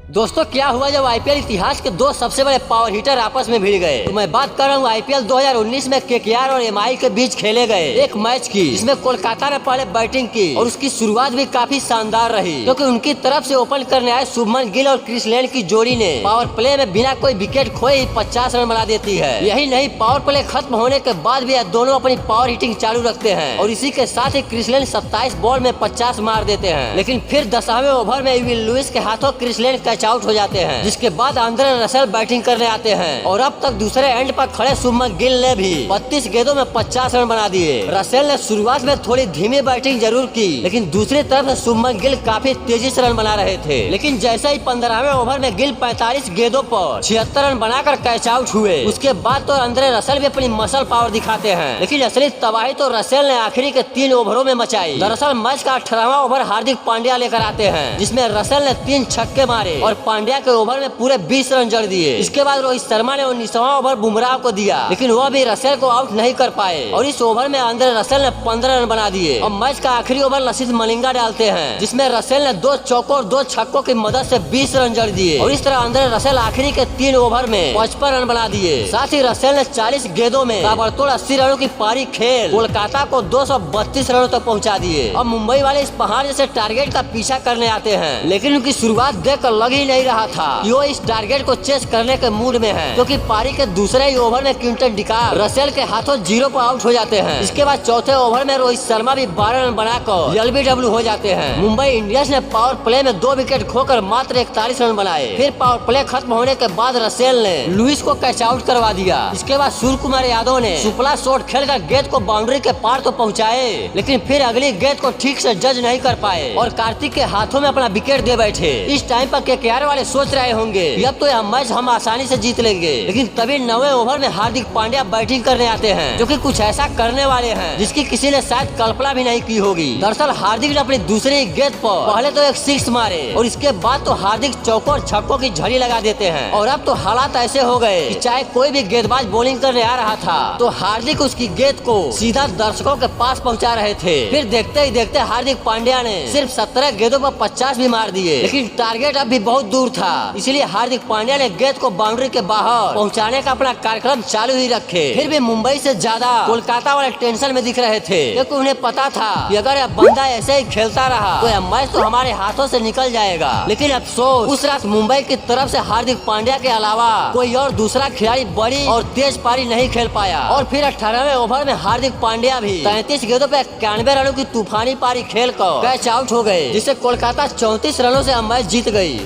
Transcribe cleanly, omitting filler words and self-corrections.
दोस्तों क्या हुआ जब आईपीएल इतिहास के दो सबसे बड़े पावर हिटर आपस में भिड़ गए। तो मैं बात कर रहा हूँ आईपीएल 2019 में केकेआर और एमआई के बीच खेले गए एक मैच की, जिसमें कोलकाता ने पहले बैटिंग की और उसकी शुरुआत भी काफी शानदार रही, क्योंकि उनकी तरफ से ओपन करने आए शुभमन गिल और क्रिस लेन की जोड़ी ने पावर प्ले में बिना कोई विकेट खोए ही 50 रन बना देती है। यही नहीं, पावर प्ले खत्म होने के बाद भी दोनों अपनी पावर हिटिंग चालू रखते हैं और इसी के साथ ही क्रिस लेन 27 बॉल में 50 मार देते हैं। लेकिन फिर 10वें ओवर में विल लुइस के हाथों क्रिस लेन कैच आउट हो जाते हैं, जिसके बाद आंद्रे रसेल बैटिंग करने आते हैं और अब तक दूसरे एंड पर खड़े शुभमन गिल ने भी 32 गेंदों में 50 रन बना दिए। रसेल ने शुरुआत में थोड़ी धीमी बैटिंग जरूर की, लेकिन दूसरी तरफ शुभमन गिल काफी तेजी से रन बना रहे थे। लेकिन जैसे ही 15वें ओवर में गिल 45 गेंदों पर 76 रन बनाकर कैच आउट हुए, उसके बाद तो आंद्रे रसेल भी अपनी मसल पावर दिखाते हैं। लेकिन असली तबाही तो रसेल ने आखिरी के 3 ओवरों में मचाई। दरअसल मैच का 18वां ओवर हार्दिक पांड्या लेकर आते हैं, जिसमें रसेल ने 3 छक्के मारे और पांड्या के ओवर में पूरे 20 रन जड़ दिए। इसके बाद रोहित शर्मा ने 19वां ओवर बुमराह को दिया, लेकिन वह भी रसेल को आउट नहीं कर पाए और इस ओवर में आंद्रे रसेल ने 15 रन बना दिए। और मैच का आखिरी ओवर लसित मलिंगा डालते हैं, जिसमें रसेल ने 2 चौकों और 2 छक्कों की मदद से 20 रन जड़ दिए और इस तरह आंद्रे रसेल आखिरी के 3 ओवर में 55 रन बना दिए। साथ ही रसेल ने 40 गेंदों में ताबड़तोड़ 80 रनों की पारी खेल कोलकाता को 232 रनों तक पहुंचा दिए। और मुंबई वाले इस पहाड़ जैसे टारगेट का पीछा करने आते हैं, लेकिन उनकी शुरुआत देखकर लग ही नहीं रहा था कि वो इस टारगेट को चेस करने के मूड में है, क्योंकि पारी के दूसरे ही ओवर में क्विंटन डिकाक रसेल के हाथों 0 पर आउट हो जाते हैं। इसके बाद चौथे ओवर में रोहित शर्मा भी 12 रन बनाकर एलबीडब्ल्यू हो जाते हैं। मुंबई इंडियंस ने पावर प्ले में 2 विकेट खोकर मात्र 41 रन बनाए। फिर पावर प्ले खत्म होने के बाद रसेल ने लुइस को कैच आउट करवा दिया। इसके बाद सूर्य कुमार यादव ने सुपला शॉट खेलकर गेंद को बाउंड्री के पार तो पहुंचाए, लेकिन फिर अगली गेंद को ठीक से जज नहीं कर पाए और कार्तिक के हाथों में अपना विकेट दे बैठे। इस टाइम पर केकेआर वाले सोच रहे होंगे अब तो यह मैच हम आसानी से जीत लेंगे, लेकिन तभी 9वें ओवर में हार्दिक पांड्या बैटिंग करने आते हैं, जो कि कुछ ऐसा करने वाले हैं जिसकी किसी ने शायद कल्पना भी नहीं की होगी। दरअसल हार्दिक ने अपनी दूसरी गेंद पर पहले तो एक 6 मारे और इसके बाद तो हार्दिक चौकों और छक्कों की झड़ी लगा देते हैं। और अब तो हालात ऐसे हो गए कि चाहे कोई भी गेंदबाज बॉलिंग करने आ रहा था तो हार्दिक उसकी गेंद को सीधा दर्शकों के पास पहुंचा रहे थे। फिर देखते ही देखते हार्दिक पांड्या ने सिर्फ 17 गेंदों पर 50 भी मार दिए, लेकिन टारगेट अब भी बहुत दूर था। इसलिए हार्दिक पांड्या ने गेंद को बाउंड्री के बाहर पहुंचाने का अपना कार्यक्रम चालू ही रखे। फिर भी मुंबई से ज्यादा कोलकाता वाले टेंशन में दिख रहे थे, क्योंकि उन्हें पता था कि अगर यह बंदा ऐसे ही खेलता रहा तो यह मैच तो हमारे हाथों से निकल जाएगा। लेकिन अफसोस, उस रात मुंबई की तरफ से हार्दिक पांड्या के अलावा कोई और दूसरा खिलाड़ी बड़ी और तेज पारी नहीं खेल पाया और फिर 18वें ओवर में हार्दिक पांड्या भी 33 गेंदों पे 91 रनों की तूफानी पारी खेलकर कैच आउट हो गए, जिससे कोलकाता 34 रनों से मैच जीत गई।